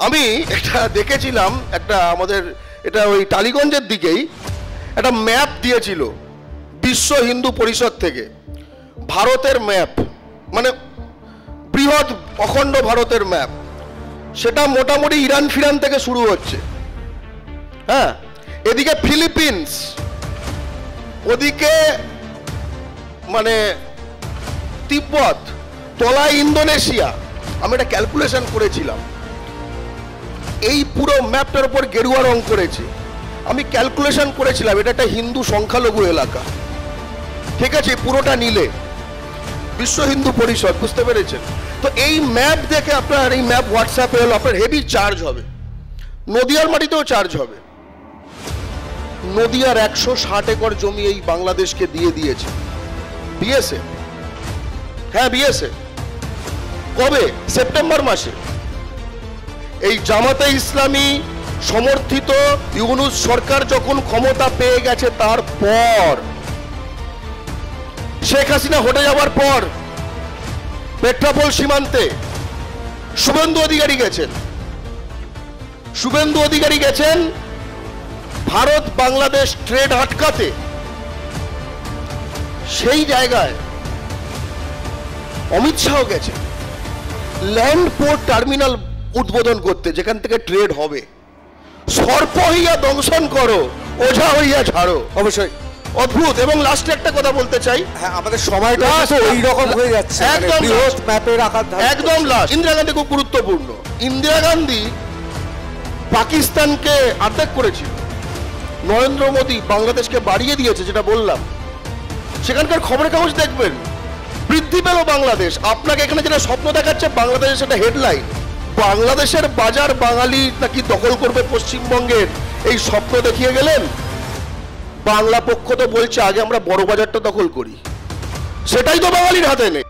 আমি একটা দেখেছিলাম, একটা আমাদের এটা ওই টালিগঞ্জের দিকেই একটা ম্যাপ দিয়েছিল বিশ্ব হিন্দু পরিষদ থেকে, ভারতের ম্যাপ, মানে বৃহৎ অখণ্ড ভারতের ম্যাপ। সেটা মোটামুটি ইরান ফিরান থেকে শুরু হচ্ছে, হ্যাঁ, এদিকে ফিলিপিন্স, ওদিকে মানে তিব্বত, তলায় ইন্দোনেশিয়া। আমি একটা ক্যালকুলেশন করেছিলাম, এই পুরো ম্যাপটার উপর গেরুয়া রং করেছি। আমি ক্যালকুলেশন করেছিলাম এটা একটা হিন্দু সংখ্যালঘু এলাকা, ঠিক আছে, পুরোটা নিলে বিশ্ব হিন্দু পরিষদ, বুঝতে পেরেছেন? তো এই ম্যাপ দেখে আপনার, এই ম্যাপ হোয়াটসঅ্যাপে হলো, আপনার হেভি চার্জ হবে, নদিয়ার মাটিতেও চার্জ হবে। নদিয়ার 160 একর জমি এই বাংলাদেশকে দিয়ে দিয়েছে বিএসএফ। হ্যাঁ, বিএসএফ। কবে? সেপ্টেম্বর মাসে। এই জামাতে ইসলামী সমর্থিত ইউনূস সরকার যখন ক্ষমতা পেয়ে গেছে, তারপর শেখ হাসিনা হটে যাওয়ার পর পেট্রাপোল সীমান্তে শুভেন্দু অধিকারী গেছেন। শুভেন্দু অধিকারী গেছেন ভারত বাংলাদেশ ট্রেড আটকাতে। সেই জায়গায় অমিত শাহ গেছে ল্যান্ড পোর্ট টার্মিনাল উদ্বোধন করতে, যেখান থেকে ট্রেড হবে। সর্প হইয়া দংশন করো, ওঝা হইয়া ছাড়ো। অবশ্যই অদ্ভুত। এবং লাস্টে একটা কথা বলতে চাই, হ্যাঁ, আমাদের সময়টা ওই রকম হয়ে যাচ্ছে, একদম বৃহৎ ম্যাপের আকার ধারণ একদম লাস্ট। ইন্দিরা গান্ধী খুব গুরুত্বপূর্ণ। ইন্দিরা গান্ধী পাকিস্তানকে আটক করেছিল, নরেন্দ্র মোদী বাংলাদেশকে বাড়িয়ে দিয়েছে, যেটা বললাম। সেখানকার খবরের কাগজ দেখবেন, বৃদ্ধি পেল বাংলাদেশ। আপনাকে এখানে যেটা স্বপ্ন দেখাচ্ছে বাংলাদেশের, সেটা হেডলাইন, বাংলাদেশের বাজার বাঙালি নাকি দখল করবে পশ্চিমবঙ্গের, এই স্বপ্ন দেখিয়ে গেলেন। বাংলা পক্ষ তো বলছে আগে আমরা বড় বাজারটা দখল করি, সেটাই তো বাঙালির হাতে নেই।